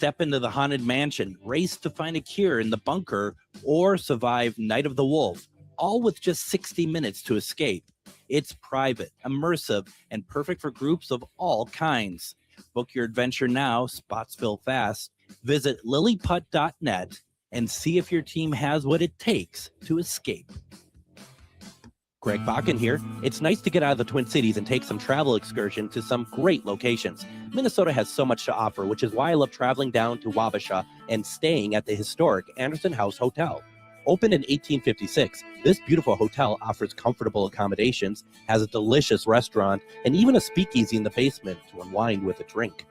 Step into the haunted mansion, race to find a cure in the bunker, or survive Night of the Wolf, all with just 60 minutes to escape. It's private, immersive, and perfect for groups of all kinds. Book your adventure now, spots fill fast. Visit lilyputt.net and see if your team has what it takes to escape. Greg Bakun here. It's nice to get out of the Twin Cities and take some travel excursion to some great locations. Minnesota has so much to offer, which is why I love traveling down to Wabasha and staying at the historic Anderson House Hotel. Opened in 1856, this beautiful hotel offers comfortable accommodations, has a delicious restaurant, and even a speakeasy in the basement to unwind with a drink.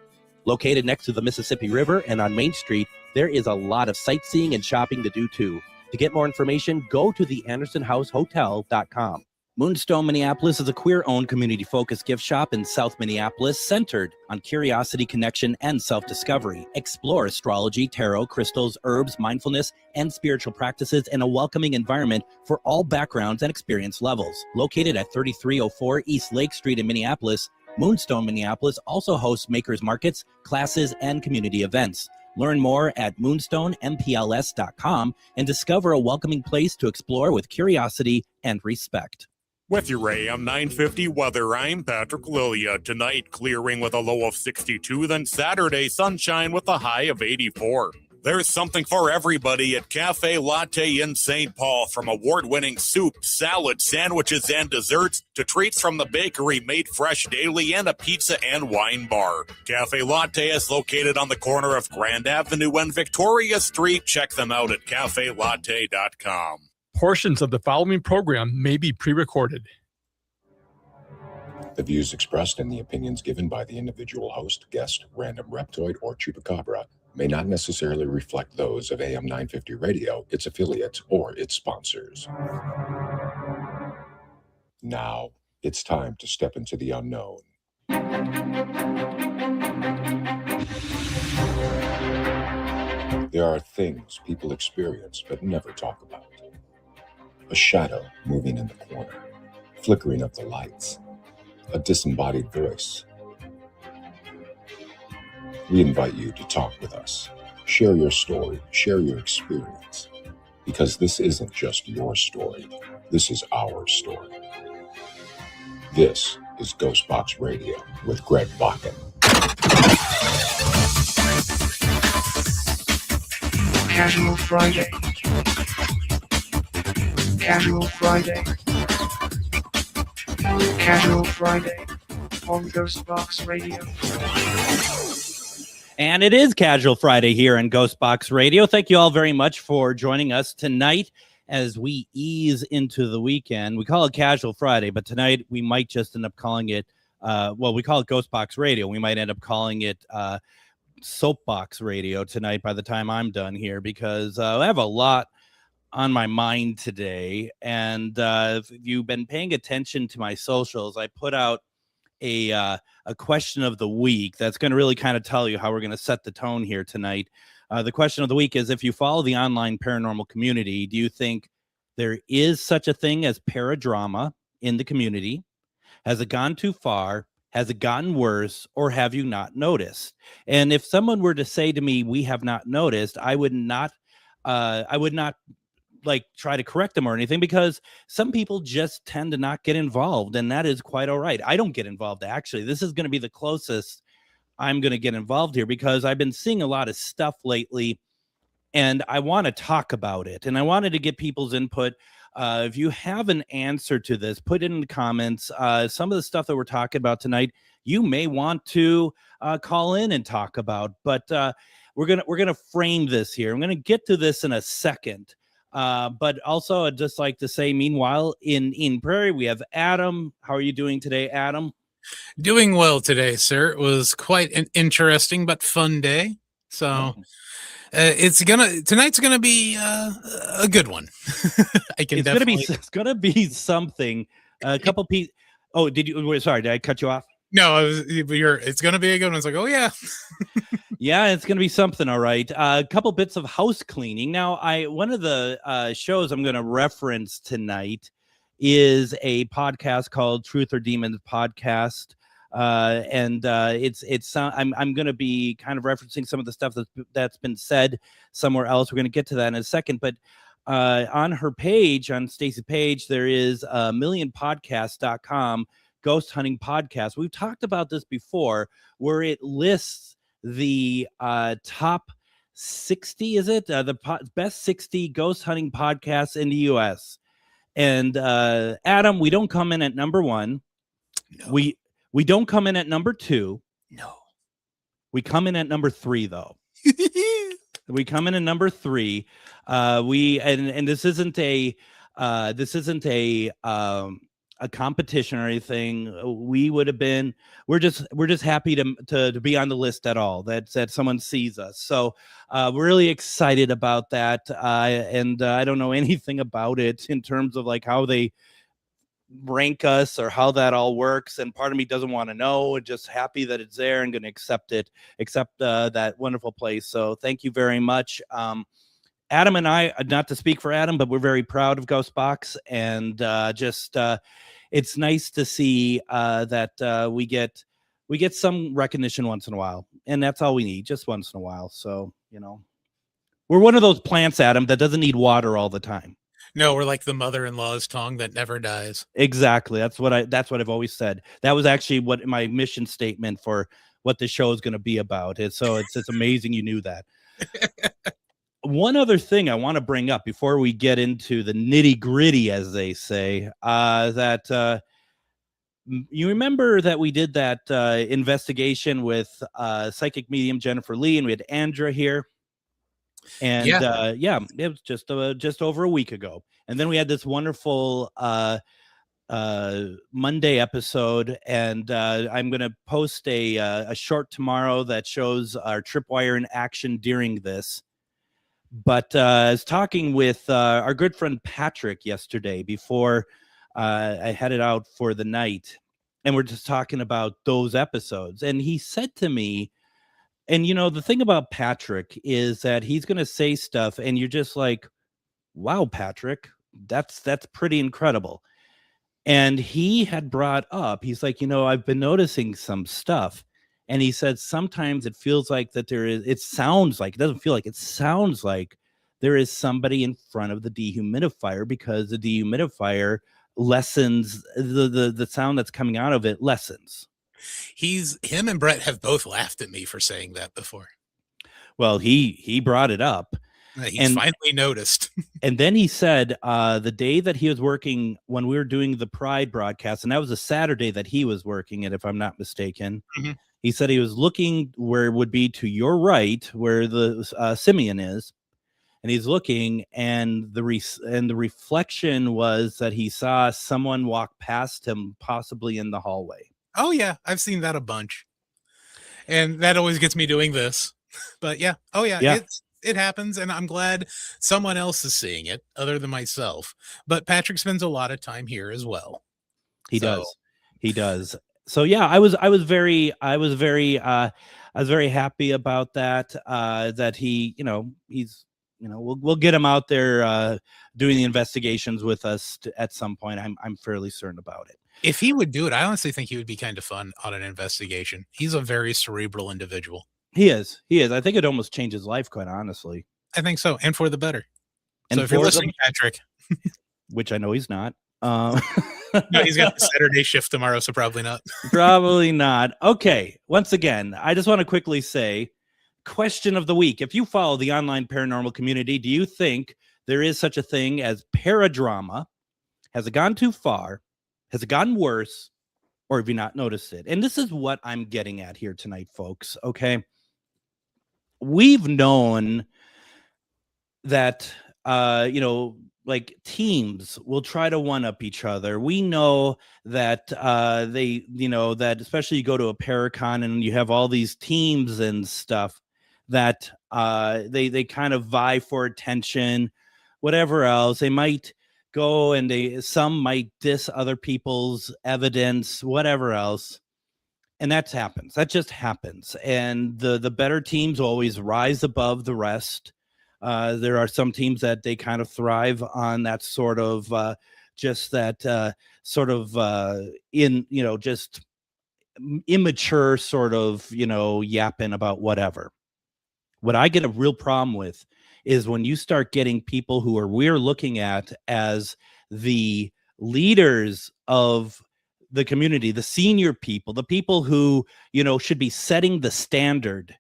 Located next to the Mississippi River and on Main Street, there is a lot of sightseeing and shopping to do too. To get more information, go to theandersonhousehotel.com. Moonstone Minneapolis is a queer-owned, community-focused gift shop in South Minneapolis centered on curiosity, connection, and self-discovery. Explore astrology, tarot, crystals, herbs, mindfulness, and spiritual practices in a welcoming environment for all backgrounds and experience levels. Located at 3304 East Lake Street in Minneapolis, Moonstone Minneapolis also hosts makers markets, classes, and community events. Learn more at moonstoneMPLS.com and discover a welcoming place to explore with curiosity and respect. With your AM 950 weather, I'm Patrick Lilia. Tonight, clearing with a low of 62, then Saturday, sunshine with a high of 84. There's something for everybody at Cafe Latte in St. Paul, from award-winning soup, salad, sandwiches, and desserts to treats from the bakery made fresh daily and a pizza and wine bar. Cafe Latte is located on the corner of Grand Avenue and Victoria Street. Check them out at cafelatte.com. Portions of the following program may be pre-recorded. The views expressed and the opinions given by the individual host, guest, random reptoid, or chupacabra may not necessarily reflect those of AM 950 Radio, its affiliates, or its sponsors. Now, it's time to step into the unknown. There are things people experience but never talk about. A shadow moving in the corner, flickering of the lights, a disembodied voice. We invite you to talk with us. Share your story, share your experience, because this isn't just your story. This is our story. This is GhostBox Radio with Greg Bakun. Casual Friday. Casual Friday. Casual Friday on GhostBox Radio. And it is Casual Friday here on GhostBox Radio. Thank you all very much for joining us tonight as we ease into the weekend. We call it Casual Friday, but tonight we might just end up calling it, we call it GhostBox Radio. We might end up calling it Soapbox Radio tonight by the time I'm done here, because I have a lot on my mind today. And if you've been paying attention to my socials, I put out a question of the week that's going to really kind of tell you how we're going to set the tone here tonight. The question of the week is, if you follow the online paranormal community, do you think there is such a thing as paradrama in the community? Has it gone too far? Has it gotten worse? Or have you not noticed? And if someone were to say to me, we have not noticed, I would not like try to correct them or anything, because some people just tend to not get involved, and that is quite all right. I don't get involved, actually. This is going to be the closest I'm going to get involved here, because I've been seeing a lot of stuff lately and I want to talk about it, and I wanted to get people's input. If you have an answer to this, put it in the comments. Some of the stuff that we're talking about tonight, you may want to call in and talk about, but we're gonna frame this here. I'm gonna get to this in a second. But also I'd just like to say, meanwhile, in Prairie, we have Adam. How are you doing today, Adam? Doing well today, sir. It was quite an interesting but fun day. So tonight's gonna be a good one. It's gonna be something. A couple pieces. Oh, sorry, did I cut you off? No, it's gonna be a good one. It's like, oh yeah. Yeah, it's going to be something, all right. A couple bits of house cleaning. Now, one of the shows I'm going to reference tonight is a podcast called Truth or Demons Podcast. And I'm going to be kind of referencing some of the stuff that's been said somewhere else. We're going to get to that in a second, but on her page, on Stacey's page, there is millionpodcast.com ghost hunting podcast. We've talked about this before, where it lists the top 60, is it best 60 ghost hunting podcasts in the US. And Adam, we don't come in at number 1. No. We don't come in at number 2. No. We come in at number 3, though. We come in at number 3. And this isn't a competition or anything. We would have been. We're just happy to be on the list at all. That someone sees us. So we're really excited about that. And I don't know anything about it in terms of like how they rank us or how that all works, and part of me doesn't want to know. Just happy that it's there and going to accept that wonderful place. So thank you very much. Adam and I, not to speak for Adam, but we're very proud of GhostBox, and it's nice to see that we get some recognition once in a while, and that's all we need, just once in a while. So we're one of those plants, Adam, that doesn't need water all the time. No, we're like the mother-in-law's tongue that never dies. Exactly. That's what I've always said. That was actually what my mission statement for what the show is going to be about. It's amazing you knew that. One other thing I want to bring up before we get into the nitty-gritty, as they say, that you remember that we did that investigation with psychic medium Jennifer Lee, and we had Andra here. And it was just over a week ago. And then we had this wonderful Monday episode, and I'm going to post a short tomorrow that shows our tripwire in action during this. But I was talking with our good friend Patrick yesterday before I headed out for the night, and we're just talking about those episodes. And he said to me, and the thing about Patrick is that he's going to say stuff and you're just like, wow, Patrick, that's pretty incredible. And he had brought up, he's like, I've been noticing some stuff. And he said, sometimes it feels like that it sounds like there is somebody in front of the dehumidifier, because the dehumidifier lessens the sound that's coming out of it lessens. Him and Brett have both laughed at me for saying that before. Well, he brought it up. He's finally noticed. And then he said the day that he was working when we were doing the Pride broadcast, and that was a Saturday that he was working it, if I'm not mistaken. Mm-hmm. He said he was looking where it would be to your right, where the Simeon is, and he's looking, and the reflection was that he saw someone walk past him, possibly in the hallway. Oh, yeah. I've seen that a bunch. And that always gets me doing this. But yeah. Oh, yeah. It happens. And I'm glad someone else is seeing it other than myself. But Patrick spends a lot of time here as well. He does. So, yeah, I was very happy about that. That he, he's, we'll get him out there doing the investigations with us at some point. I'm fairly certain about it. If he would do it, I honestly think he would be kind of fun on an investigation. He's a very cerebral individual. He is. I think it almost changed his life, quite honestly. I think so, and for the better. And so if you're listening, Patrick, which I know he's not. No, he's got the Saturday shift tomorrow, so probably not. Probably not. Okay. Once again, I just want to quickly say, question of the week. If you follow the online paranormal community, do you think there is such a thing as paradrama? Has it gone too far? Has it gotten worse? Or have you not noticed it? And this is what I'm getting at here tonight, folks. Okay. We've known that, like teams will try to one up each other. We know that that especially you go to a Paracon and you have all these teams and stuff that they kind of vie for attention, whatever else. They might go and some might diss other people's evidence, whatever else. And that happens. That just happens. And the better teams always rise above the rest. There are some teams that they kind of thrive on that sort of just immature sort of, yapping about whatever. What I get a real problem with is when you start getting people who we're looking at as the leaders of the community, the senior people, the people who, should be setting the standard.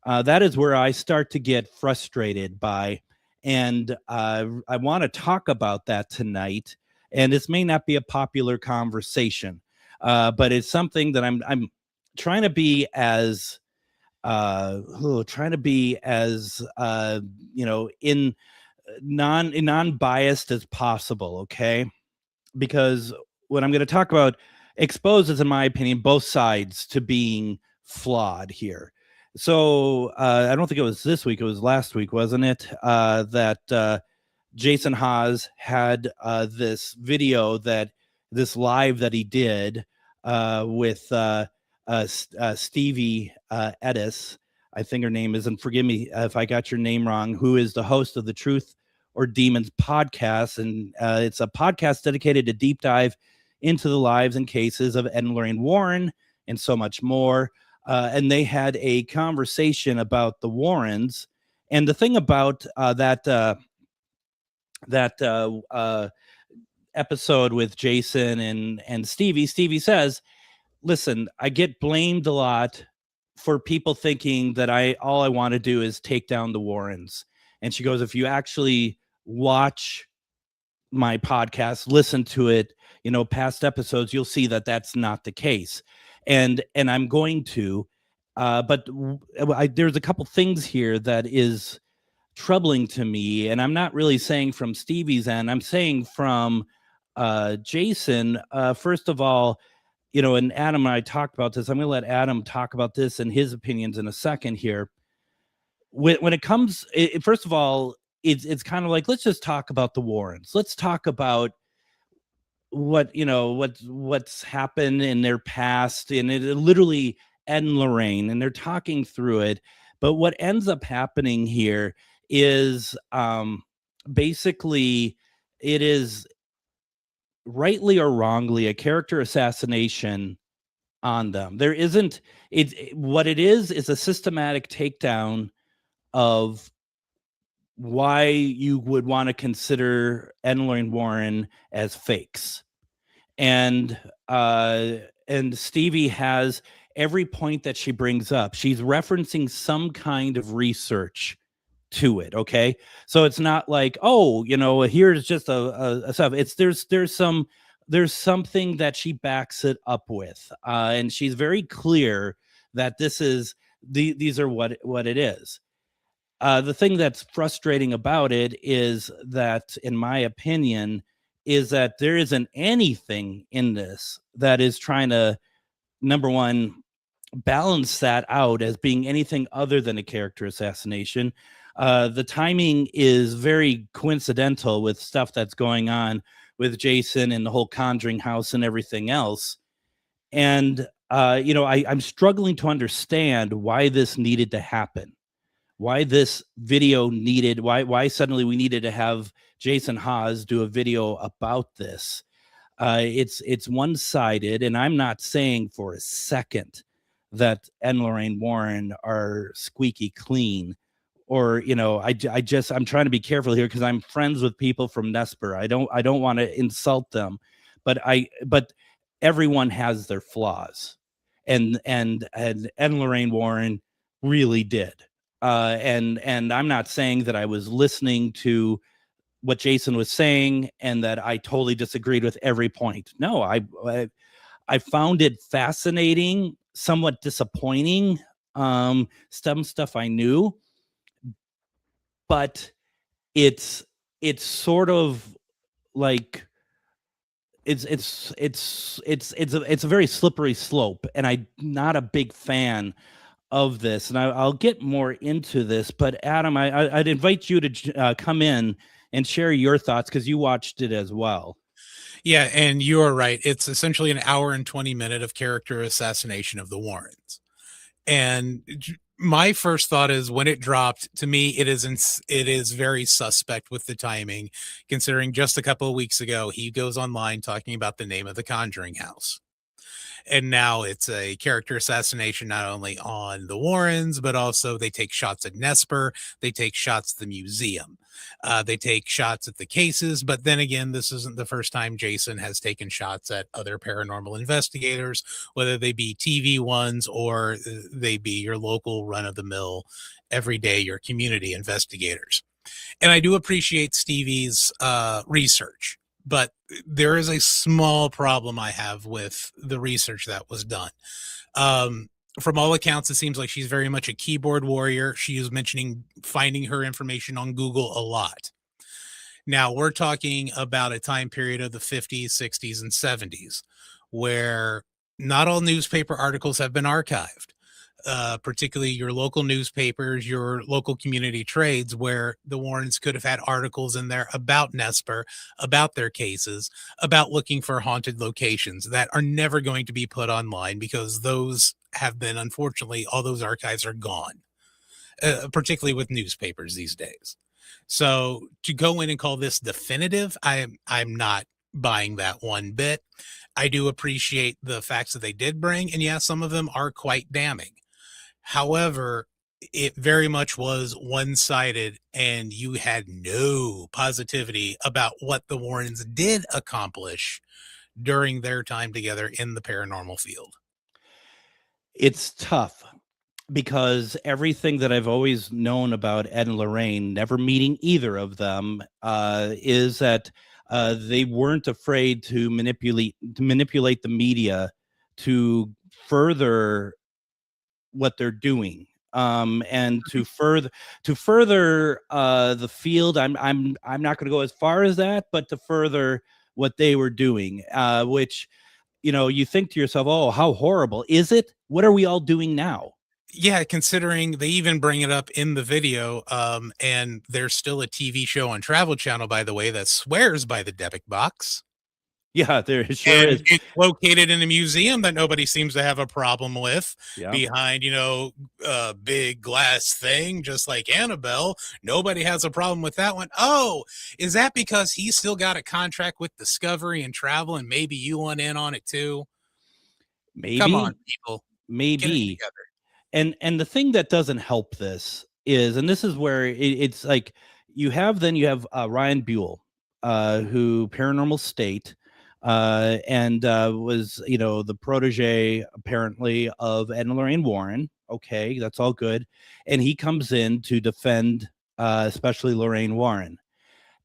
That is where I start to get frustrated by. And I want to talk about that tonight. And this may not be a popular conversation, but it's something that I'm trying to be as in non-biased as possible, okay? Because what I'm going to talk about exposes, in my opinion, both sides to being flawed here. So I don't think it was this week, it was last week, wasn't it, that Jason Haas had this video, this live that he did with Stevie Edis, I think her name is, and forgive me if I got your name wrong, who is the host of the Truth or Demons podcast. And it's a podcast dedicated to deep dive into the lives and cases of Ed and Lorraine Warren and so much more. And they had a conversation about the Warrens. And the thing about that episode with Jason and Stevie says, listen, I get blamed a lot for people thinking that all I want to do is take down the Warrens. And she goes, if you actually watch my podcast, listen to it, past episodes, you'll see that that's not the case. And I'm going to, but there's a couple things here that is troubling to me. And I'm not really saying from Stevie's end, I'm saying from Jason. First of all, and Adam and I talked about this. I'm going to let Adam talk about this and his opinions in a second here. When it comes, first of all, it's kind of like, let's just talk about the Warrens. Let's talk about what's happened in their past, and it literally Ed and Lorraine, and they're talking through it. But what ends up happening here is basically it is, rightly or wrongly, a character assassination on them. There isn't what it is a systematic takedown of why you would want to consider Ed and Lorraine Warren as fakes. And Stevie has every point that she brings up, she's referencing some kind of research to it. Okay. So it's not like, here's just a stuff. It's there's something that she backs it up with. And she's very clear that these are what it is. The thing that's frustrating about it is that, in my opinion, is that there isn't anything in this that is trying to, number one, balance that out as being anything other than a character assassination. The timing is very coincidental with stuff that's going on with Jason and the whole Conjuring house and everything else. And, I'm struggling to understand why this needed to happen. Why this video needed, why suddenly we needed to have Jason Haas do a video about this. It's one-sided, and I'm not saying for a second that Ed and Lorraine Warren are squeaky clean, or I'm trying to be careful here because I'm friends with people from Nesper. I don't want to insult them, but everyone has their flaws, and Ed and Lorraine Warren really did. And I'm not saying that I was listening to what Jason was saying and that I totally disagreed with every point. No, I found it fascinating, somewhat disappointing. Some stuff I knew, but it's sort of like it's a very slippery slope, and I'm not a big fan of this, and I'll get more into this. But Adam, I'd invite you to come in and share your thoughts because you watched it as well. Yeah, and you are right. It's essentially an hour and 20 minutes of character assassination of the Warrens. And my first thought is, when it dropped, to me, it is very suspect with the timing, considering just a couple of weeks ago he goes online talking about the name of the Conjuring house. And now it's a character assassination, not only on the Warrens, but also they take shots at Nesper. They take shots at the museum. They take shots at the cases. But then again, this isn't the first time Jason has taken shots at other paranormal investigators, whether they be TV ones or they be your local run of the mill, everyday, your community investigators. And I do appreciate Stevie's research, but there is a small problem I have with the research that was done. From all accounts, it seems like she's very much a keyboard warrior. She is mentioning finding her information on Google a lot. Now, we're talking about a time period of the 50s, 60s, and 70s where not all newspaper articles have been archived. Particularly your local newspapers, your local community trades, where the Warrens could have had articles in there about Nesper, about their cases, about looking for haunted locations that are never going to be put online because those have been, unfortunately, all those archives are gone, particularly with newspapers these days. So to go in and call this definitive, I'm not buying that one bit. I do appreciate the facts that they did bring, and yeah, some of them are quite damning. However, it very much was one-sided, and you had no positivity about what the Warrens did accomplish during their time together in the paranormal field. It's tough because everything that I've always known about Ed and Lorraine, never meeting either of them, is that they weren't afraid to manipulate the media to further what they're doing, and to further the field. I'm not going to go as far as that, but to further what they were doing, which, you think to yourself, oh, how horrible is it? What are we all doing now? Yeah, considering they even bring it up in the video, and there's still a TV show on Travel Channel, by the way, that swears by the Debic box. Yeah, there sure And is. it's located in a museum that nobody seems to have a problem with. Yeah. Behind, a big glass thing, just like Annabelle. Nobody has a problem with that one. Oh, is that because he's still got a contract with Discovery and Travel, and maybe you want in on it too? Maybe. Come on, people. Maybe. Get it together. And the thing that doesn't help this is, and this is where it's like you have Ryan Buell, who Paranormal State, and was the protege apparently of Ed and Lorraine Warren. Okay, that's all good, and he comes in to defend especially Lorraine Warren,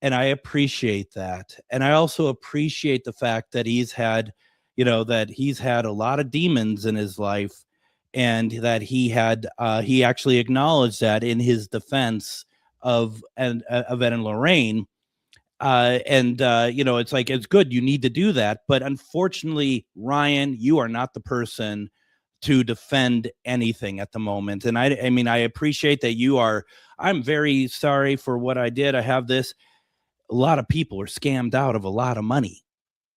and I appreciate that, and I also appreciate the fact that he's had a lot of demons in his life, and that he actually acknowledged that in his defense of Ed and Lorraine. It's like, it's good, you need to do that, but unfortunately, Ryan, you are not the person to defend anything at the moment. And I mean, I appreciate that I'm very sorry for what I did. I have this. A lot of people are scammed out of a lot of money,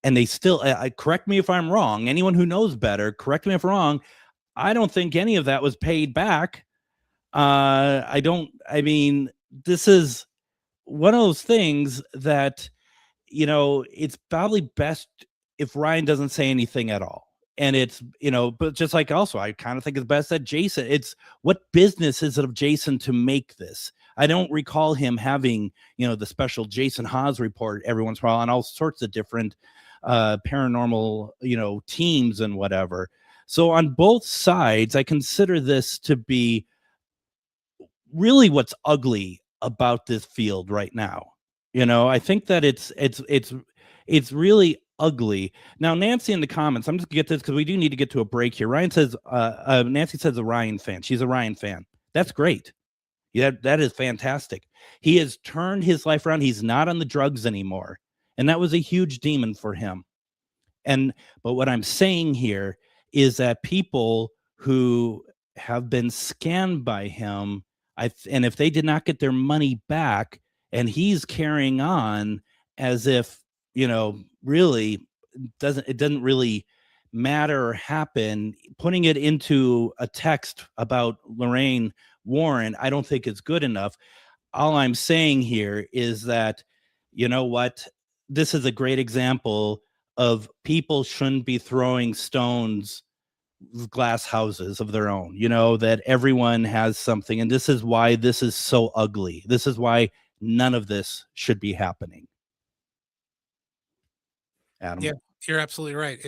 and they still, correct me if I'm wrong. Anyone who knows better, correct me if I'm wrong. I don't think any of that was paid back. This is one of those things that, it's probably best if Ryan doesn't say anything at all. And it's, but just like, also, I kind of think it's best that Jason, it's what business is it of Jason to make this? I don't recall him having, the special Jason Haas report every once in a while on all sorts of different paranormal, teams and whatever. So on both sides, I consider this to be really what's ugly about this field right now. I think that it's really ugly. Now, Nancy in the comments, I'm just gonna get this because we do need to get to a break here. Ryan says, Nancy says a Ryan fan. She's a Ryan fan. That's great. Yeah, that is fantastic. He has turned his life around. He's not on the drugs anymore. And that was a huge demon for him. But what I'm saying here is that people who have been scammed by him, and if they did not get their money back, and he's carrying on as if, really it doesn't really matter or happen, putting it into a text about Lorraine Warren, I don't think it's good enough. All I'm saying here is that, what, this is a great example of people shouldn't be throwing stones, glass houses of their own, that everyone has something. And this is why this is so ugly. This is why none of this should be happening. Adam. Yeah, you're absolutely right.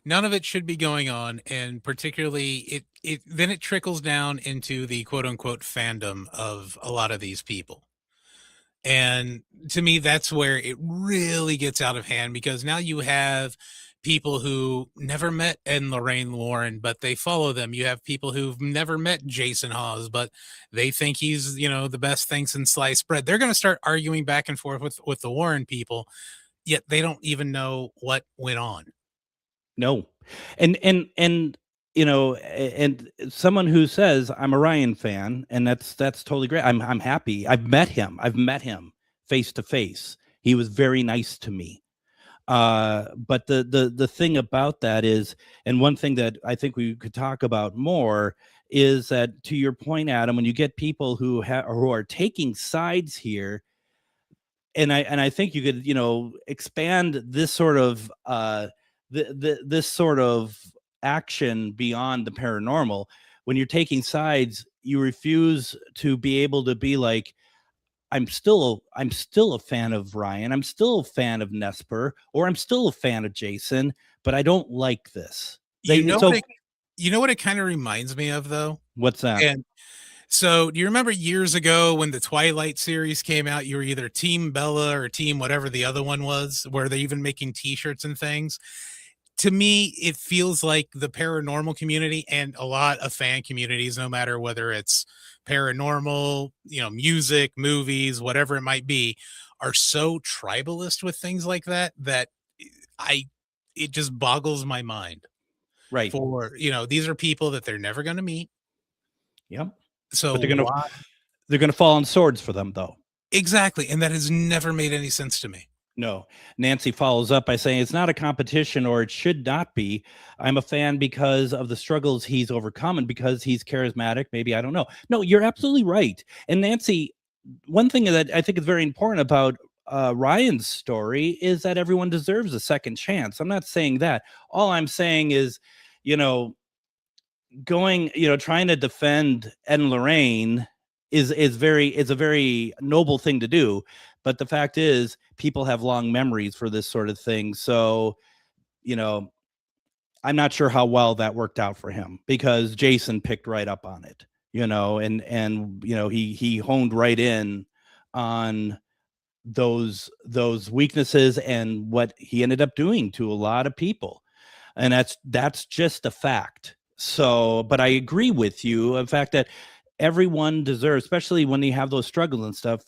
None of it should be going on, and particularly then it trickles down into the quote unquote fandom of a lot of these people. And to me, that's where it really gets out of hand, because now you have people who never met Ed and Lorraine Warren, but they follow them. You have people who've never met Jason Hawes, but they think he's, the best thing since sliced bread. They're going to start arguing back and forth with the Warren people, yet they don't even know what went on. No. And someone who says I'm a Ryan fan, and that's totally great. I'm happy. I've met him face to face. He was very nice to me. But the thing about that is, and one thing that I think we could talk about more is that, to your point, Adam, when you get people who are taking sides here, and I think you could, expand this sort of this sort of action beyond the paranormal. When you're taking sides, you refuse to be able to be like, I'm still a fan of Ryan, I'm still a fan of Nesper, or I'm still a fan of Jason, but I don't like this. You know what it kind of reminds me of, though? What's that? And so, do you remember years ago when the Twilight series came out, you were either Team Bella or Team whatever the other one was, where they're even making t-shirts and things? To me, it feels like the paranormal community and a lot of fan communities, no matter whether it's paranormal, music, movies, whatever it might be, are so tribalist with things like that it just boggles my mind. Right. For, these are people that they're never going to meet. Yep. So but they're gonna fall on swords for them, though. Exactly. And that has never made any sense to me. No. Nancy follows up by saying it's not a competition, or it should not be. I'm a fan because of the struggles he's overcome and because he's charismatic. Maybe, I don't know. No, you're absolutely right. And Nancy, one thing that I think is very important about Ryan's story is that everyone deserves a second chance. I'm not saying that. All I'm saying is, trying to defend Ed and Lorraine is a very noble thing to do. But the fact is, people have long memories for this sort of thing. So, I'm not sure how well that worked out for him, because Jason picked right up on it, and he honed right in on those weaknesses and what he ended up doing to a lot of people. And that's just a fact. So, but I agree with you. In fact, that everyone deserves, especially when you have those struggles and stuff,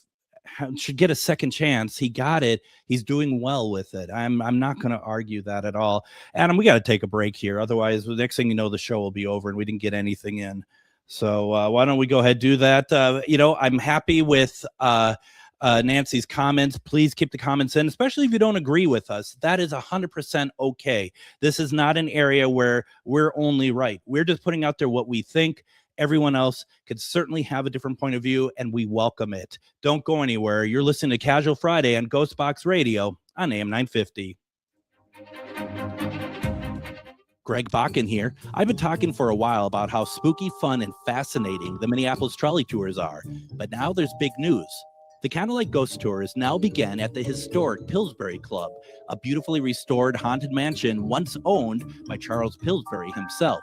should get a second chance. He got it. He's doing well with it. I'm not going to argue that at all. Adam, we got to take a break here. Otherwise, the next thing you know, the show will be over and we didn't get anything in. So why don't we go ahead and do that? I'm happy with Nancy's comments. Please keep the comments in, especially if you don't agree with us. That is 100% okay. This is not an area where we're only right. We're just putting out there what we think. Everyone else could certainly have a different point of view, and we welcome it. Don't go anywhere. You're listening to Casual Friday on GhostBox Radio on AM 950. Greg Bakun here. I've been talking for a while about how spooky, fun, and fascinating the Minneapolis trolley tours are, but now there's big news. The Candlelight Ghost Tours now begin at the historic Pillsbury Club, a beautifully restored haunted mansion once owned by Charles Pillsbury himself.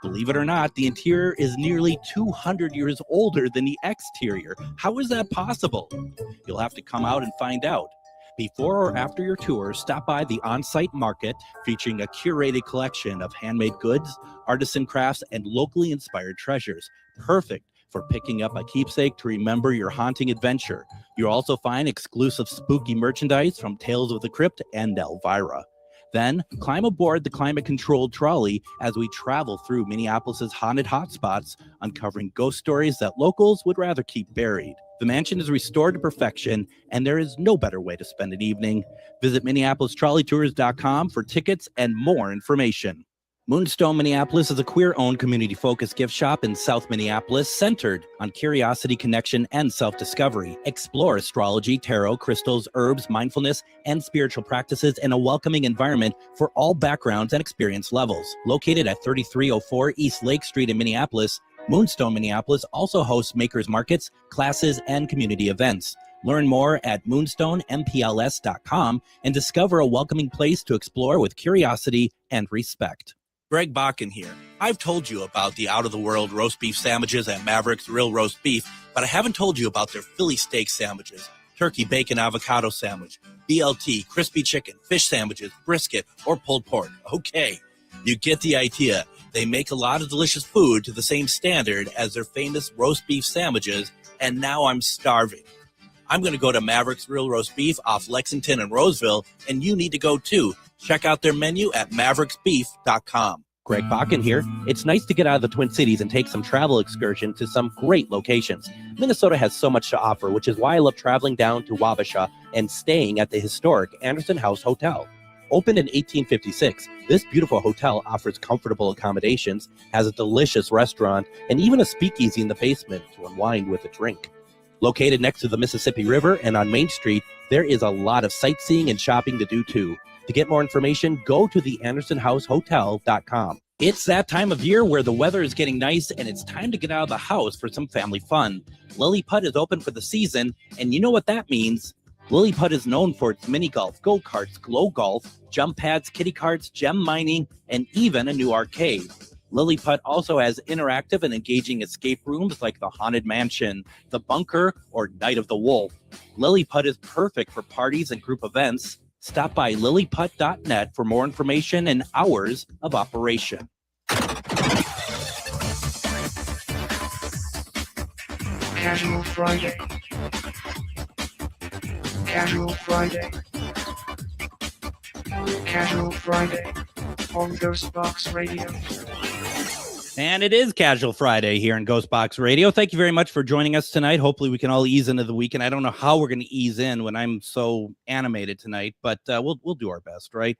Believe it or not, the interior is nearly 200 years older than the exterior. How is that possible? You'll have to come out and find out. Before or after your tour, stop by the on-site market featuring a curated collection of handmade goods, artisan crafts, and locally inspired treasures. Perfect for picking up a keepsake to remember your haunting adventure. You'll also find exclusive spooky merchandise from Tales of the Crypt and Elvira. Then climb aboard the climate-controlled trolley as we travel through Minneapolis's haunted hotspots, uncovering ghost stories that locals would rather keep buried. The mansion is restored to perfection, and there is no better way to spend an evening. Visit MinneapolisTrolleyTours.com for tickets and more information. Moonstone Minneapolis is a queer-owned, community-focused gift shop in South Minneapolis centered on curiosity, connection, and self-discovery. Explore astrology, tarot, crystals, herbs, mindfulness, and spiritual practices in a welcoming environment for all backgrounds and experience levels. Located at 3304 East Lake Street in Minneapolis, Moonstone Minneapolis also hosts makers markets, classes, and community events. Learn more at moonstoneMPLS.com and discover a welcoming place to explore with curiosity and respect. Greg Bakun here. I've told you about the out-of-the-world roast beef sandwiches at Maverick's Real Roast Beef, but I haven't told you about their Philly steak sandwiches, turkey bacon avocado sandwich, BLT, crispy chicken, fish sandwiches, brisket, or pulled pork. Okay, you get the idea. They make a lot of delicious food to the same standard as their famous roast beef sandwiches, and now I'm starving. I'm going to go to Maverick's Real Roast Beef off Lexington and Roseville, and you need to go too. Check out their menu at mavericksbeef.com. Greg Bakun here. It's nice to get out of the Twin Cities and take some travel excursion to some great locations. Minnesota has so much to offer, which is why I love traveling down to Wabasha and staying at the historic Anderson House Hotel. Opened in 1856, this beautiful hotel offers comfortable accommodations, has a delicious restaurant, and even a speakeasy in the basement to unwind with a drink. Located next to the Mississippi River and on Main Street, there is a lot of sightseeing and shopping to do too. To get more information, go to theandersonhousehotel.com. It's that time of year where the weather is getting nice and it's time to get out of the house for some family fun. Lily Putt is open for the season, and you know what that means. Lily Putt is known for its mini golf, go-karts, glow golf, jump pads, kiddie carts, gem mining, and even a new arcade. Lily Putt also has interactive and engaging escape rooms like the Haunted Mansion, the Bunker, or Night of the Wolf. Lily Putt is perfect for parties and group events. Stop by lilyputt.net for more information and hours of operation. Casual Friday. Casual Friday. Casual Friday on GhostBox Radio. And it is Casual Friday here in GhostBox Radio. Thank you very much for joining us tonight. Hopefully we can all ease into the weekend. I don't know how we're going to ease in when I'm so animated tonight, but we'll do our best, right?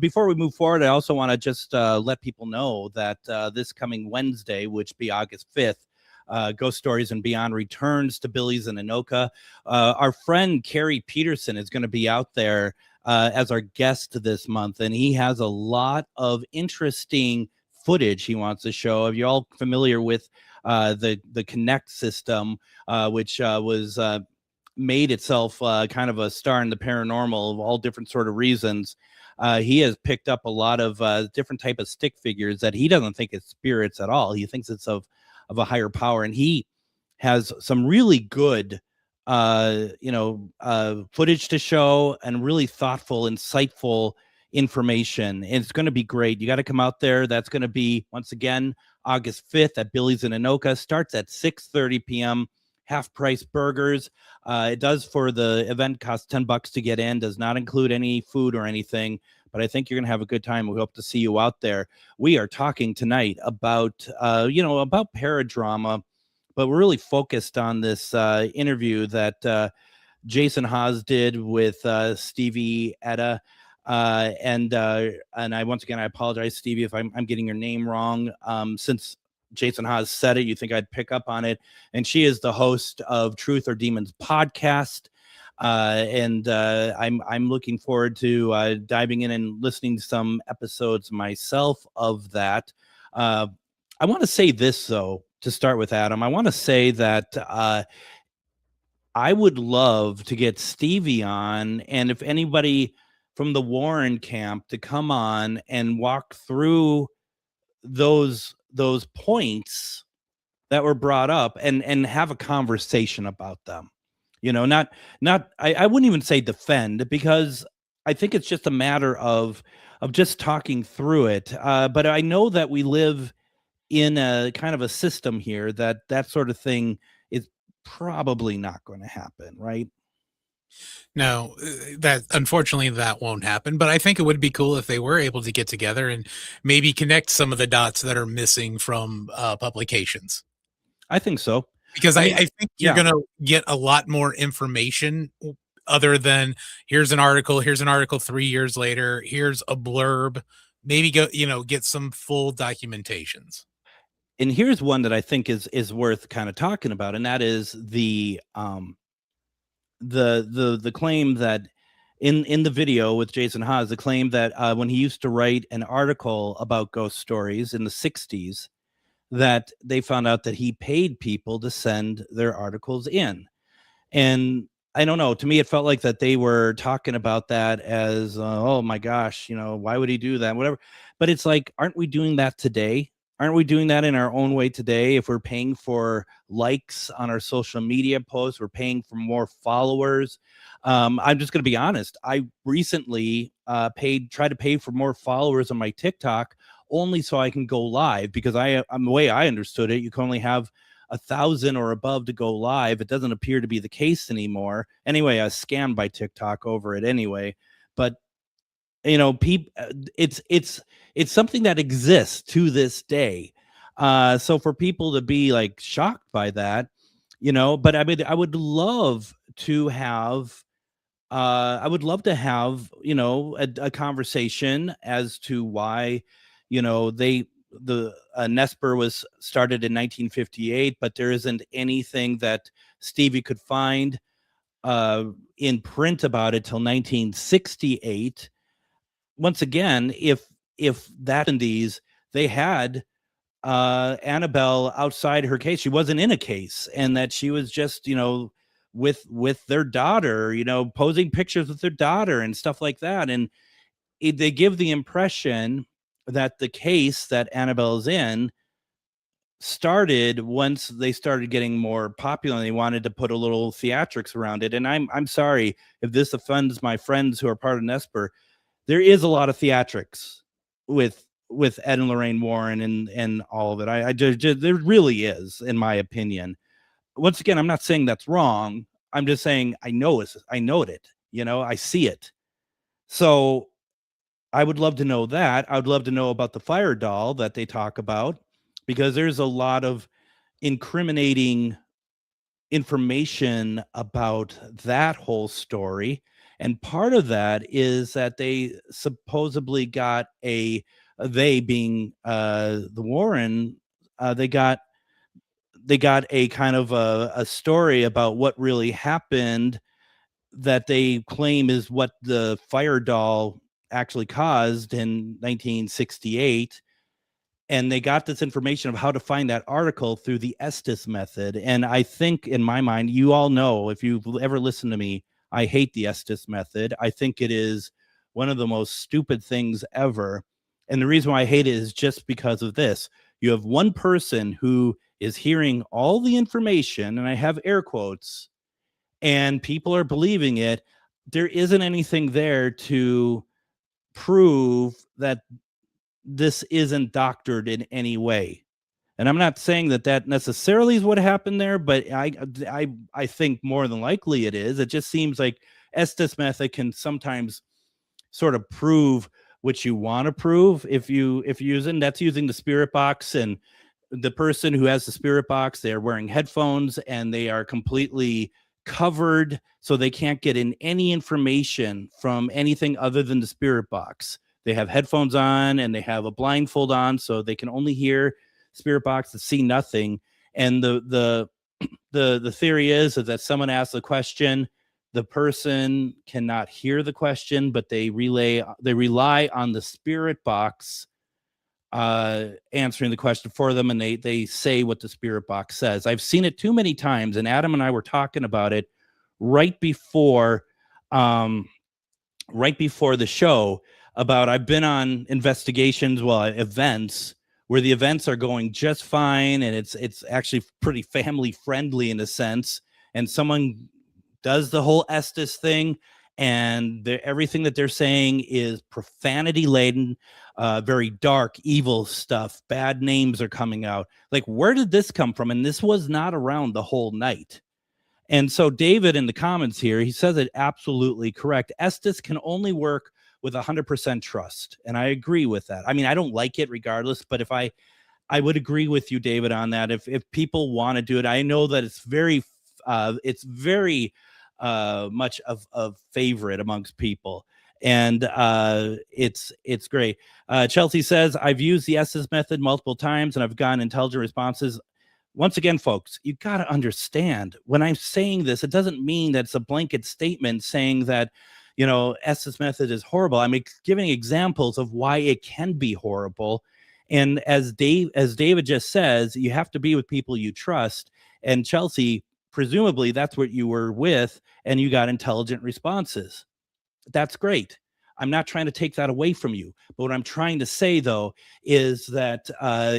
Before we move forward, I also want to just let people know that this coming Wednesday, which be August 5th, Ghost Stories and Beyond returns to Billy's in Anoka. Our friend Carrie Peterson is going to be out there as our guest this month, and he has a lot of interesting footage he wants to show. Are you all familiar with the Connect system, which was made itself kind of a star in the paranormal of all different sort of reasons? He has picked up a lot of different type of stick figures that he doesn't think it's spirits at all. He thinks it's of a higher power, and he has some really good footage to show and really thoughtful, insightful information. And it's going to be great. You got to come out there. That's going to be, once again, August 5th at Billy's in Anoka. Starts at 6:30 p.m. Half price burgers. It does, for the event, cost $10 to get in. Does not include any food or anything, but I think you're going to have a good time. We hope to see you out there. We are talking tonight about paradrama, but we're really focused on this interview that Jason Haas did with Stevie Etta. And I once again, I apologize, Stevie, if I'm getting your name wrong. Since Jason Haas said it, you think I'd pick up on it. And she is the host of Truth or Demons podcast. And I'm looking forward to diving in and listening to some episodes myself of that. I want to say this, though, to start with, Adam. I want to say that I would love to get Stevie on, and if anybody from the Warren camp to come on and walk through those points that were brought up and have a conversation about them. I wouldn't even say defend, because I think it's just a matter of just talking through it. But I know that we live in a kind of a system here that sort of thing is probably not going to happen, right? No, that unfortunately that won't happen, but I think it would be cool if they were able to get together and maybe connect some of the dots that are missing from publications. I think so. Because I think you're going to get a lot more information other than here's an article 3 years later, here's a blurb maybe go, get some full documentations. And here's one that I think is worth kind of talking about, and that is the claim that in the video with Jason Haas, the claim that when he used to write an article about ghost stories in the 60s, that they found out that he paid people to send their articles in. And I don't know, to me it felt like that they were talking about that as oh my gosh, why would he do that, whatever. But it's like, aren't we doing that today? Aren't we doing that in our own way today? If we're paying for likes on our social media posts, we're paying for more followers. I'm just going to be honest. I recently tried to pay for more followers on my TikTok only so I can go live, because I'm the way I understood it, you can only have 1,000 or above to go live. It doesn't appear to be the case anymore. Anyway, I was scammed by TikTok over it anyway. But people, it's something that exists to this day. So for people to be like shocked by that, but I mean, I would love to have a conversation as to why, the Nesper was started in 1958, but there isn't anything that Stevie could find in print about it till 1968. Once again, if that in these, they had Annabelle outside her case. She wasn't in a case, and that she was just, with their daughter, posing pictures with their daughter and stuff like that. And they give the impression that the case that Annabelle's in started once they started getting more popular and they wanted to put a little theatrics around it. And I'm sorry if this offends my friends who are part of Nesper. There is a lot of theatrics with Ed and Lorraine Warren and all of it. I just there really is, in my opinion. Once again, I'm not saying that's wrong. I'm just saying I know it. I see it. So I would love to know that. I would love to know about the fire doll that they talk about, because there's a lot of incriminating information about that whole story. And part of that is that they supposedly got they being the Warren, they got a kind of a story about what really happened that they claim is what the fire doll actually caused in 1968. And they got this information of how to find that article through the Estes method. And I think, in my mind, you all know, if you've ever listened to me, I hate the Estes method. I think it is one of the most stupid things ever. And the reason why I hate it is just because of this. You have one person who is hearing all the information, and I have air quotes, and people are believing it. There isn't anything there to prove that this isn't doctored in any way. And I'm not saying that necessarily is what happened there, but I think more than likely it is. It just seems like Estes method can sometimes sort of prove what you want to prove if you use it. And that's using the spirit box, and the person who has the spirit box, they're wearing headphones and they are completely covered, so they can't get in any information from anything other than the spirit box. They have headphones on and they have a blindfold on, so they can only hear spirit box and see nothing. And the theory is that someone asks the question, the person cannot hear the question, but they rely on the spirit box answering the question for them, and they say what the spirit box says. I've seen it too many times, and Adam and I were talking about it right before the show. I've been on investigations, events where the events are going just fine, and it's actually pretty family friendly in a sense, and someone does the whole Estes thing, and everything that they're saying is profanity laden, very dark, evil stuff. Bad names are coming out. Like, where did this come from? And this was not around the whole night. And so David in the comments here, he says it absolutely correct. Estes can only work with 100% trust. And I agree with that. I mean, I don't like it regardless, but if I would agree with you, David, on that. If people want to do it, I know that it's very much of favorite amongst people. and it's great. Chelsea says, I've used the Estes method multiple times and I've gotten intelligent responses. Once again, folks, you got to understand, when I'm saying this, it doesn't mean that it's a blanket statement saying that, Estes method is horrible. I'm giving examples of why it can be horrible. And as David just says, you have to be with people you trust. And Chelsea, presumably that's what you were with, and you got intelligent responses. That's great. I'm not trying to take that away from you. But what I'm trying to say, though, is that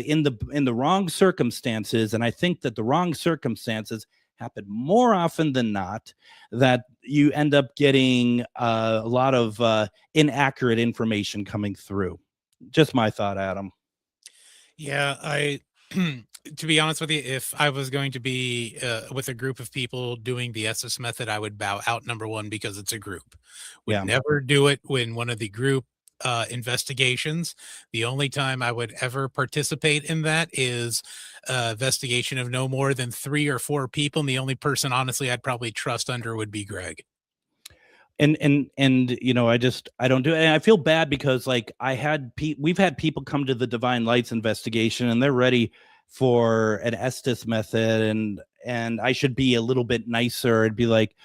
in the wrong circumstances, and I think that the wrong circumstances happen more often than not, that you end up getting a lot of inaccurate information coming through. Just my thought, Adam. Yeah, to be honest with you, if I was going to be with a group of people doing the Estes method, I would bow out, number one, because it's a group. Would never do it when one of the group investigations. The only time I would ever participate in that is investigation of no more than 3 or 4 people. And the only person, honestly, I'd probably trust under would be Greg. And I don't do it. And I feel bad because we've had people come to the Divine Lights investigation and they're ready for an Estes method, and I should be a little bit nicer and be like,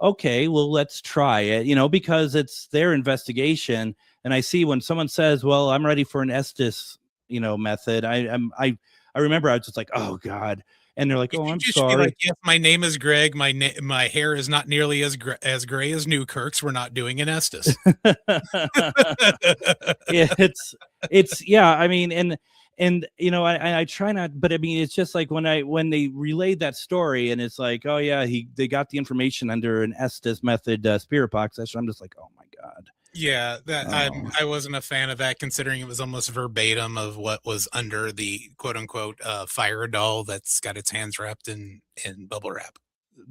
okay, well, let's try it, because it's their investigation. And I see when someone says, well, I'm ready for an Estes, method. I remember I was just like, oh God. And they're like, oh, I'm sorry. Like, yes, my name is Greg. My hair is not nearly as gray as Newkirk's. We're not doing an Estes. Yeah. I mean, and I try not, but I mean, it's just like when they relayed that story, and it's like, oh yeah, they got the information under an Estes method spirit box session. I'm just like, oh my God. Yeah, I wasn't a fan of that, considering it was almost verbatim of what was under the quote unquote fire doll that's got its hands wrapped in bubble wrap.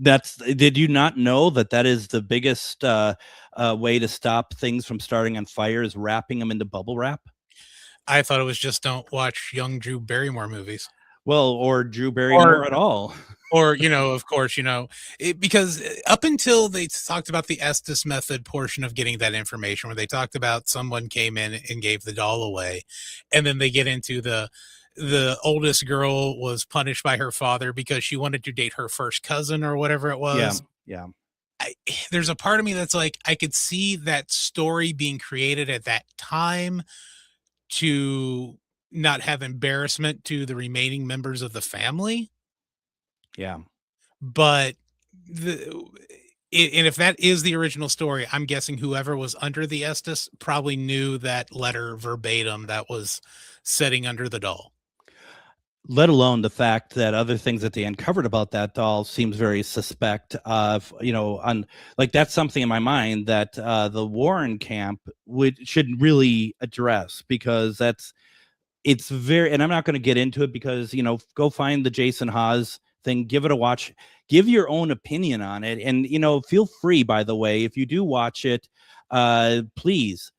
Did you not know that is the biggest way to stop things from starting on fire is wrapping them into bubble wrap? I thought it was just don't watch young Drew Barrymore movies. Well, or Drew Barrymore at all. Or, of course, because up until they talked about the Estes method portion of getting that information, where they talked about someone came in and gave the doll away, and then they get into the oldest girl was punished by her father because she wanted to date her first cousin or whatever it was. Yeah. There's a part of me that's like, I could see that story being created at that time to not have embarrassment to the remaining members of the family. Yeah. But and if that is the original story, I'm guessing whoever was under the Estes probably knew that letter verbatim that was sitting under the doll. Let alone the fact that other things that they uncovered about that doll seems very suspect of, that's something in my mind that the Warren camp should really address, because it's very, and I'm not going to get into it because, go find the Jason Haas thing, give it a watch, give your own opinion on it. And, feel free, by the way, if you do watch it, please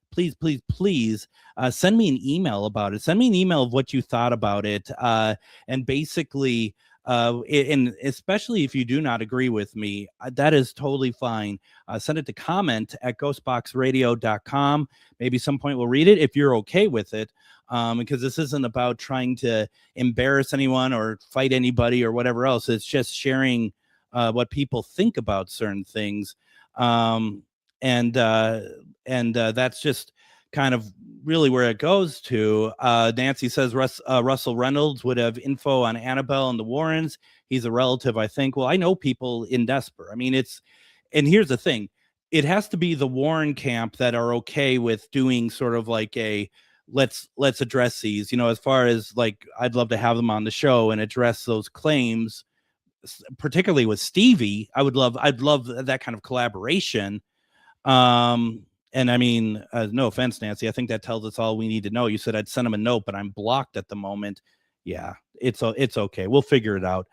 send me an email about it. Send me an email of what you thought about it. And basically, and especially if you do not agree with me, that is totally fine. Send it to comment@ghostboxradio.com. Maybe some point we'll read it if you're okay with it. Because this isn't about trying to embarrass anyone or fight anybody or whatever else. It's just sharing what people think about certain things. And that's just kind of really where it goes to. Nancy says Russell Reynolds would have info on Annabelle and the Warrens. He's a relative, I think. Well, I know people in Desper. I mean, and here's the thing. It has to be the Warren camp that are okay with doing sort of like a, let's address these, as far as like, I'd love to have them on the show and address those claims, particularly with Stevie. I'd love that kind of collaboration. And I mean, no offense, Nancy, I think that tells us all we need to know. You said I'd send him a note, but I'm blocked at the moment. Yeah, it's okay. We'll figure it out.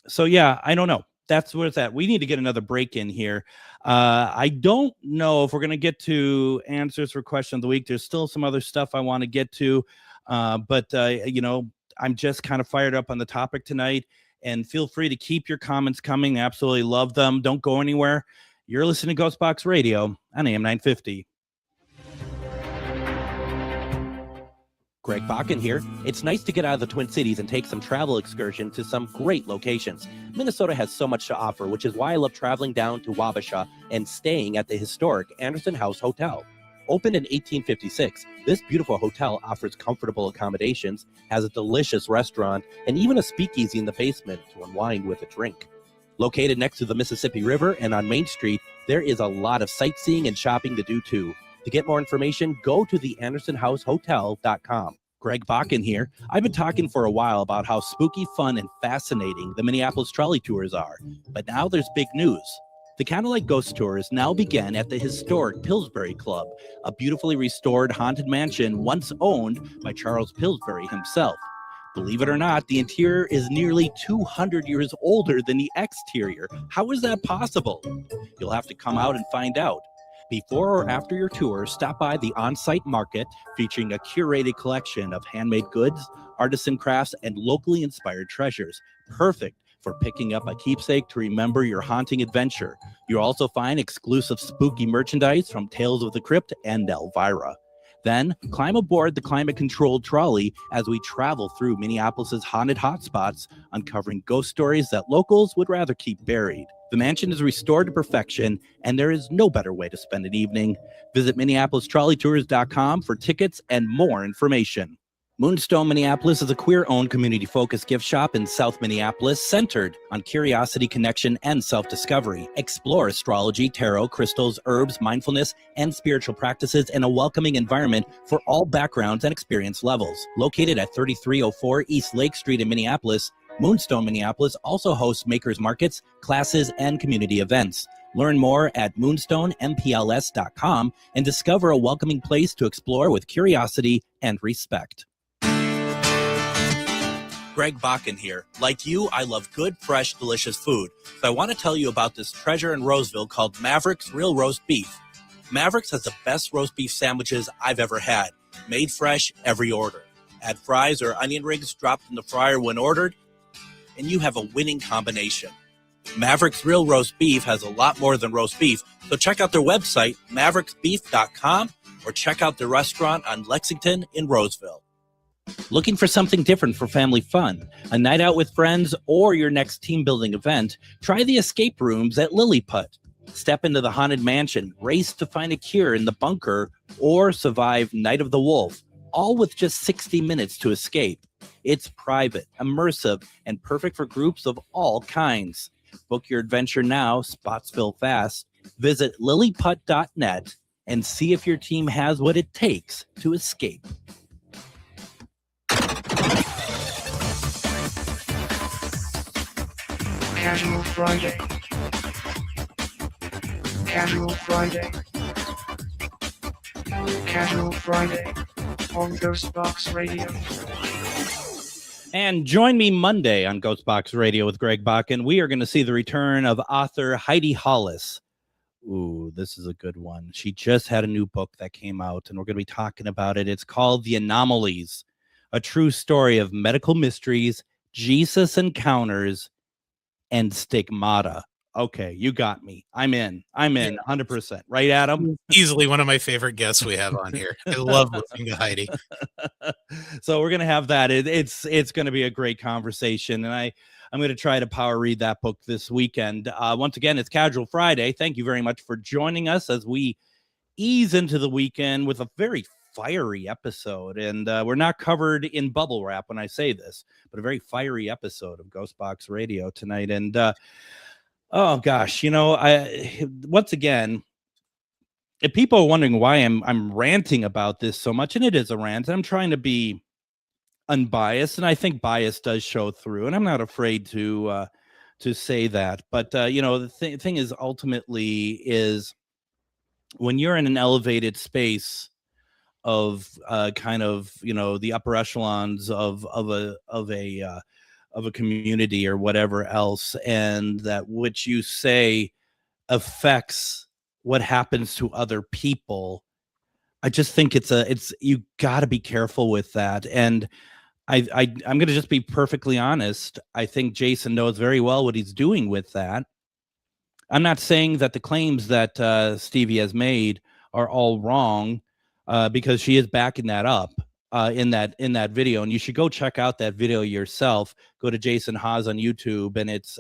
So yeah, I don't know. That's where it's at. We need to get another break in here. I don't know if we're going to get to answers for question of the week. There's still some other stuff I want to get to. But I'm just kind of fired up on the topic tonight, and feel free to keep your comments coming. I absolutely love them. Don't go anywhere. You're listening to GhostBox Radio on AM 950. Greg Bakun here. It's nice to get out of the Twin Cities and take some travel excursion to some great locations. Minnesota has so much to offer, which is why I love traveling down to Wabasha and staying at the historic Anderson House Hotel. Opened in 1856, this beautiful hotel offers comfortable accommodations, has a delicious restaurant, and even a speakeasy in the basement to unwind with a drink. Located next to the Mississippi River and on Main Street, there is a lot of sightseeing and shopping to do too. To get more information, go to the AndersonHouseHotel.com. Greg Bakun here. I've been talking for a while about how spooky, fun, and fascinating the Minneapolis trolley tours are. But now there's big news. The Candlelight Ghost Tours now begin at the historic Pillsbury Club, a beautifully restored haunted mansion once owned by Charles Pillsbury himself. Believe it or not, the interior is nearly 200 years older than the exterior. How is that possible? You'll have to come out and find out. Before or after your tour, stop by the on-site market featuring a curated collection of handmade goods, artisan crafts, and locally inspired treasures. Perfect for picking up a keepsake to remember your haunting adventure. You'll also find exclusive spooky merchandise from Tales of the Crypt and Elvira. Then climb aboard the climate-controlled trolley as we travel through Minneapolis's haunted hotspots, uncovering ghost stories that locals would rather keep buried. The mansion is restored to perfection, and there is no better way to spend an evening. Visit MinneapolisTrolleyTours.com for tickets and more information. Moonstone Minneapolis is a queer-owned, community-focused gift shop in South Minneapolis centered on curiosity, connection, and self-discovery. Explore astrology, tarot, crystals, herbs, mindfulness, and spiritual practices in a welcoming environment for all backgrounds and experience levels. Located at 3304 East Lake Street in Minneapolis, Moonstone Minneapolis also hosts makers markets, classes, and community events. Learn more at moonstoneMPLS.com and discover a welcoming place to explore with curiosity and respect. Greg Bakun here. Like you, I love good, fresh, delicious food. So I want to tell you about this treasure in Roseville called Maverick's Real Roast Beef. Maverick's has the best roast beef sandwiches I've ever had. Made fresh every order. Add fries or onion rings dropped in the fryer when ordered, and you have a winning combination. Maverick's Real Roast Beef has a lot more than roast beef, so check out their website, mavericksbeef.com, or check out their restaurant on Lexington in Roseville. Looking for something different for family fun, a night out with friends, or your next team building event? Try the escape rooms at Lilliput. Step into the haunted mansion, race to find a cure in the bunker, or survive Night of the Wolf, all with just 60 minutes to escape. It's private, immersive, and perfect for groups of all kinds. Book your adventure now, spots fill fast. Visit lilliput.net and see if your team has what it takes to escape. Casual Friday. Casual Friday. Casual Friday on GhostBox Radio. And join me Monday on GhostBox Radio with Greg Bakun. We are going to see the return of author Heidi Hollis. Ooh, this is a good one. She just had a new book that came out, and we're going to be talking about it. It's called The Anomalies, a true story of medical mysteries, Jesus encounters, and stigmata. Okay, you got me. I'm in 100%. Right, Adam? Easily one of my favorite guests we have on here. I love listening to Heidi. So we're going to have that. It's going to be a great conversation, and I'm going to try to power read that book this weekend. Once again, it's Casual Friday. Thank you very much for joining us as we ease into the weekend with a very fiery episode. And we're not covered in bubble wrap when I say this, but a very fiery episode of GhostBox Radio tonight. And oh gosh, once again, if people are wondering why I'm ranting about this so much, and it is a rant, I'm trying to be unbiased, and I think bias does show through, and I'm not afraid to say that. But the thing is, ultimately, is when you're in an elevated space of kind of the upper echelons of a community or whatever else, and that which you say affects what happens to other people, I just think it's you got to be careful with that. And I'm going to just be perfectly honest. I think Jason knows very well what he's doing with that. I'm not saying that the claims that Stevie has made are all wrong, because she is backing that up in that video, and you should go check out that video yourself. Go to Jason Haas on YouTube, and it's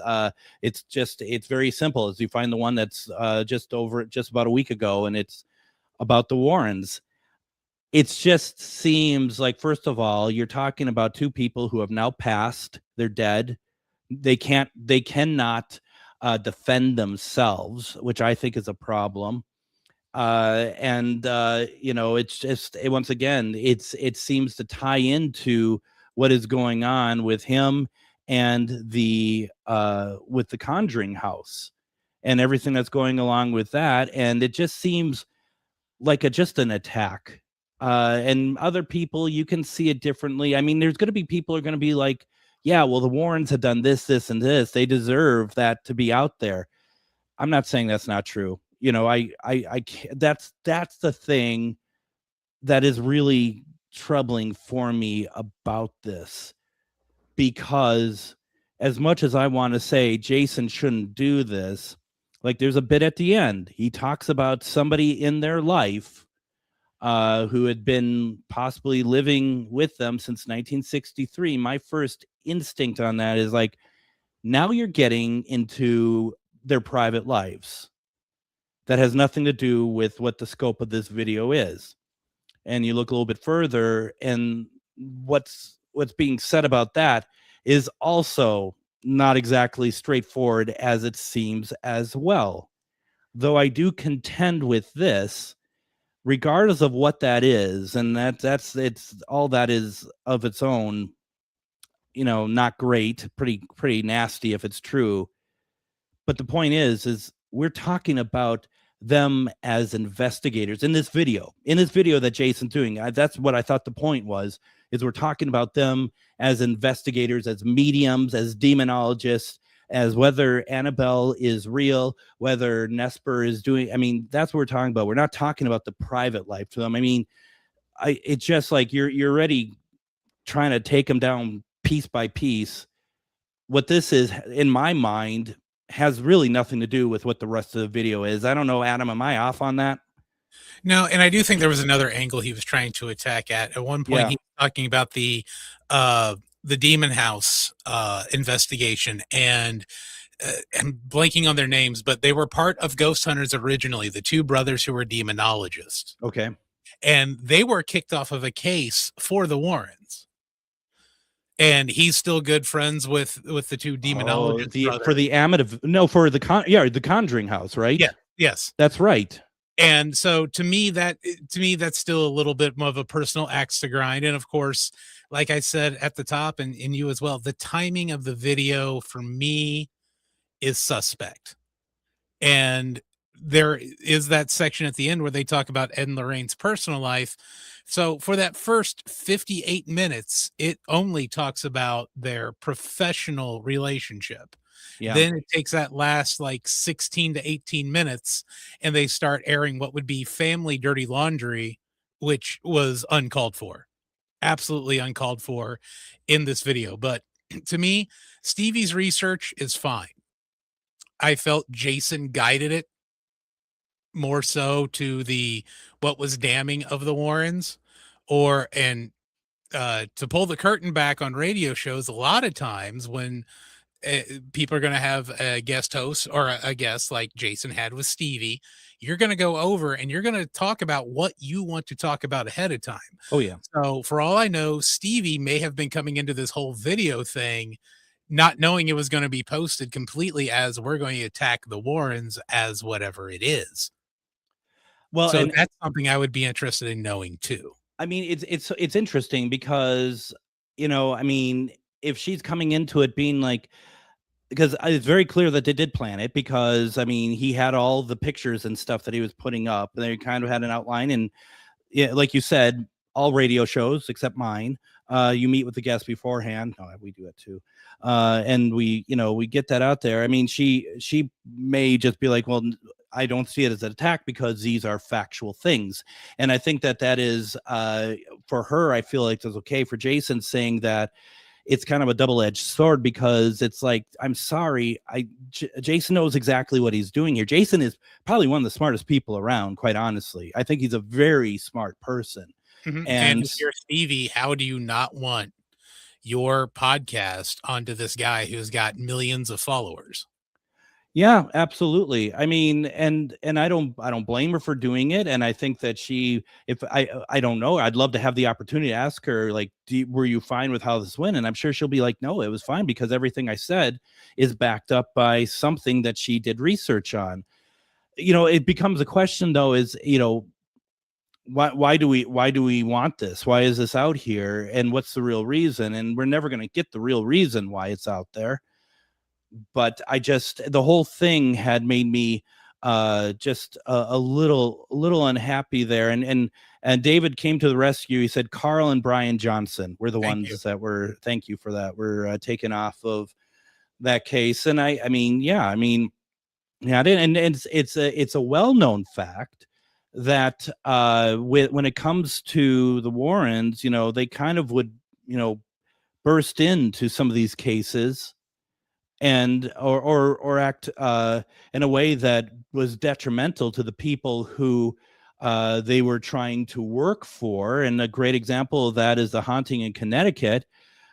very simple. As you find the one that's just about a week ago, and it's about the Warrens. It just seems like, first of all, you're talking about two people who have now passed. They're dead. They cannot defend themselves, which I think is a problem. It's just once again, it seems to tie into what is going on with him and with the Conjuring house and everything that's going along with that. And it just seems like just an attack. And other people, you can see it differently. I mean, there's going to be people who are going to be like, yeah, well, the Warrens have done this, this, and this. They deserve that to be out there. I'm not saying that's not true. That's the thing that is really troubling for me about this, because as much as I want to say Jason shouldn't do this, like there's a bit at the end. He talks about somebody in their life who had been possibly living with them since 1963. My first instinct on that is like, now you're getting into their private lives. That has nothing to do with what the scope of this video is. And you look a little bit further, and what's being said about that is also not exactly straightforward as it seems as well. Though I do contend with this, regardless of what that is, and it's all that is of its own, not great, pretty nasty if it's true. But the point is we're talking about them as investigators in this video that Jason's doing. That's what I thought the point was, is we're talking about them as investigators, as mediums, as demonologists, as whether Annabelle is real, whether Nesper is doing. I mean, that's what we're talking about. We're not talking about the private life to them. I mean, it's just like you're already trying to take them down piece by piece. What this is, in my mind, has really nothing to do with what the rest of the video is. I don't know, Adam, am I off on that? No, and I do think there was another angle he was trying to attack at. At one point, Yeah. he was talking about the Demon House investigation, and I'm blanking on their names, but they were part of Ghost Hunters originally, the two brothers who were demonologists. Okay. And they were kicked off of a case for the Warrens. And he's still good friends with the two demonologists. For the Conjuring house, right? Yeah. Yes. That's right. And so to me, that's still a little bit more of a personal axe to grind. And of course, like I said at the top, and you as well, the timing of the video for me is suspect. And there is that section at the end where they talk about Ed and Lorraine's personal life. So for that first 58 minutes, it only talks about their professional relationship. Yeah. Then it takes that last like 16 to 18 minutes, and they start airing what would be family dirty laundry, which was uncalled for. Absolutely uncalled for in this video. But to me, Stevie's research is fine. I felt Jason guided it more so to what was damning of the Warrens, to pull the curtain back on radio shows. A lot of times when people are going to have a guest host or a guest like Jason had with Stevie, you're going to go over and you're going to talk about what you want to talk about ahead of time. Oh yeah. So for all I know, Stevie may have been coming into this whole video thing not knowing it was going to be posted completely as we're going to attack the Warrens as whatever it is. Well, so that's something I would be interested in knowing too. I mean, it's interesting because, I mean, if she's coming into it being like, because it's very clear that they did plan it, because I mean, he had all the pictures and stuff that he was putting up, and they kind of had an outline. And yeah, like you said, all radio shows except mine, you meet with the guest beforehand. No, we do it too. And we get that out there. I mean, she may just be like, well, I don't see it as an attack because these are factual things. And I think that is, for her, I feel like it's okay. For Jason saying that, it's kind of a double-edged sword, because it's like, I'm sorry, Jason knows exactly what he's doing here. Jason is probably one of the smartest people around, quite honestly. I think he's a very smart person. And if you're Stevie, how do you not want your podcast onto this guy who's got millions of followers? Yeah, absolutely. I mean, and I don't blame her for doing it. And I think that if I don't know, I'd love to have the opportunity to ask her, like, were you fine with how this went? And I'm sure she'll be like, no, it was fine, because everything I said is backed up by something that she did research on. It becomes a question, though, is, why do we want this? Why is this out here? And what's the real reason? And we're never going to get the real reason why it's out there. But the whole thing had made me just a little unhappy there. And David came to the rescue. He said Carl and Brian Johnson were the ones that were, thank you for that, were taken off of that case. And I mean, it's a well-known fact that when it comes to the Warrens, they kind of would, burst into some of these cases and or act in a way that was detrimental to the people who they were trying to work for. And a great example of that is the haunting in Connecticut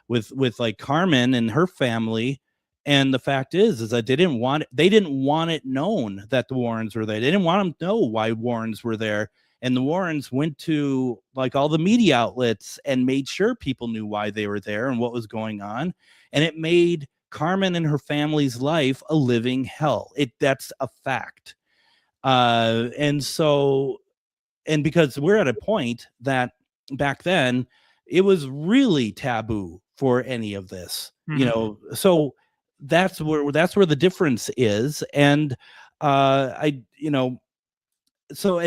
with like Carmen and her family. And the fact is that they didn't want it known that the Warrens were there. They didn't want them to know why Warrens were there. And the Warrens went to like all the media outlets and made sure people knew why they were there and what was going on. And it made Carmen and her family's life a living hell. That's a fact. And because we're at a point that back then it was really taboo for any of this, so that's where the difference is. And and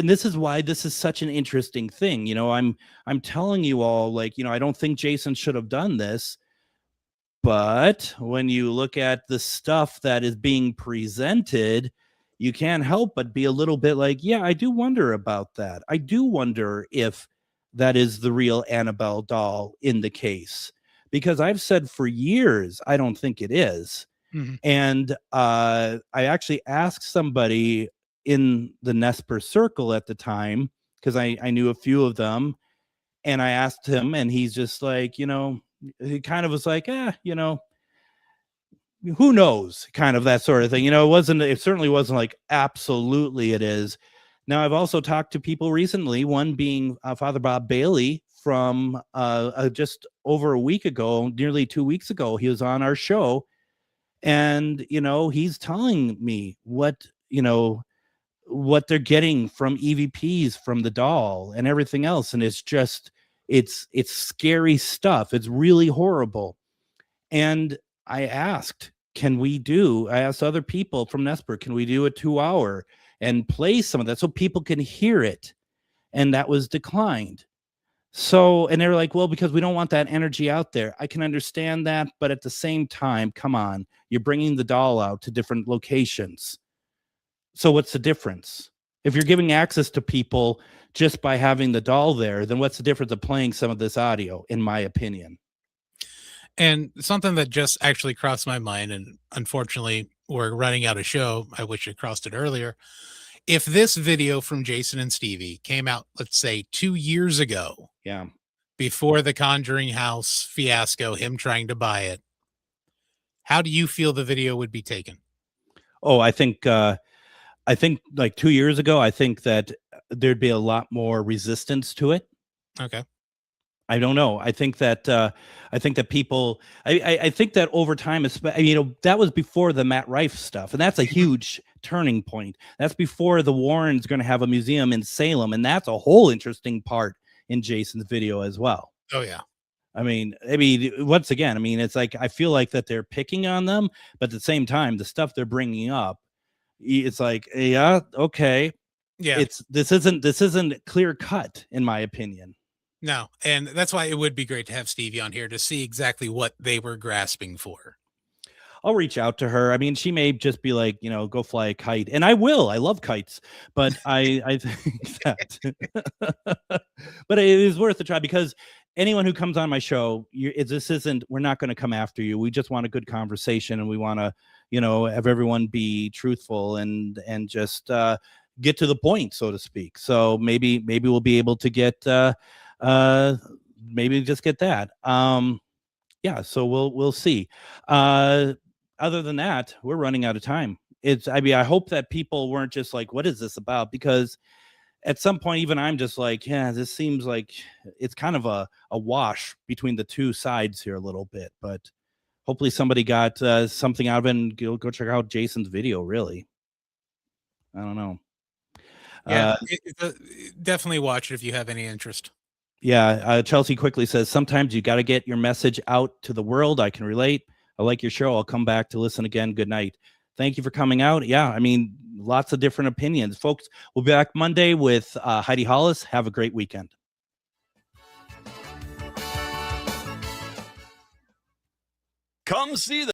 this is why this is such an interesting thing. I'm telling you all, like, I don't think Jason should have done this. But when you look at the stuff that is being presented, you can't help but be a little bit like, yeah, I do wonder about that. I do wonder if that is the real Annabelle doll in the case, because I've said for years, I don't think it is. Mm-hmm. And I actually asked somebody in the Nesper circle at the time, because I knew a few of them, and I asked him, and he's just like, he kind of was like, who knows, kind of that sort of thing. It certainly wasn't like, absolutely it is. Now, I've also talked to people recently, one being Father Bob Bailey from just over a week ago, nearly 2 weeks ago. He was on our show, and, he's telling me what they're getting from EVPs, from the doll and everything else. And it's just, it's scary stuff. It's really horrible. And I asked other people from Nesper, can we do a 2-hour and play some of that so people can hear it? And that was declined. So, and they're like, well, because we don't want that energy out there. I can understand that. But at the same time, come on, you're bringing the doll out to different locations. So what's the difference? If you're giving access to people just by having the doll there, then what's the difference of playing some of this audio, in my opinion? And something that just actually crossed my mind, and unfortunately we're running out of show. I wish it crossed it earlier. If this video from Jason and Stevie came out, let's say 2 years ago, before the Conjuring House fiasco, him trying to buy it, how do you feel the video would be taken? Oh, I think like 2 years ago, I think that there'd be a lot more resistance to it. Okay. I don't know. I think that people, I think that over time, that was before the Matt Rife stuff. And that's a huge turning point. That's before the Warrens going to have a museum in Salem. And that's a whole interesting part in Jason's video as well. Oh, yeah. I mean, once again, it's like, I feel like that they're picking on them, but at the same time, the stuff they're bringing up, it's like, yeah, okay. Yeah. This isn't clear cut, in my opinion. No. And that's why it would be great to have Stevie on here to see exactly what they were grasping for. I'll reach out to her. She may just be like, go fly a kite. And I will. I love kites. But I think that but it is worth a try, because anyone who comes on my show, we're not going to come after you. We just want a good conversation, and we want to, have everyone be truthful and just get to the point, so to speak. So maybe we'll be able to get maybe just get that. So we'll see. Other than that, we're running out of time. I hope that people weren't just like, what is this about? Because at some point, even I'm just like, yeah, this seems like it's kind of a wash between the two sides here a little bit. But hopefully somebody got something out of it, and go check out Jason's video, really. I don't know. Yeah, definitely watch it if you have any interest. Yeah, Chelsea quickly says, sometimes you got to get your message out to the world. I can relate. I like your show. I'll come back to listen again. Good night. Thank you for coming out. Yeah, I mean, lots of different opinions. Folks, we'll be back Monday with Heidi Hollis. Have a great weekend. Come see the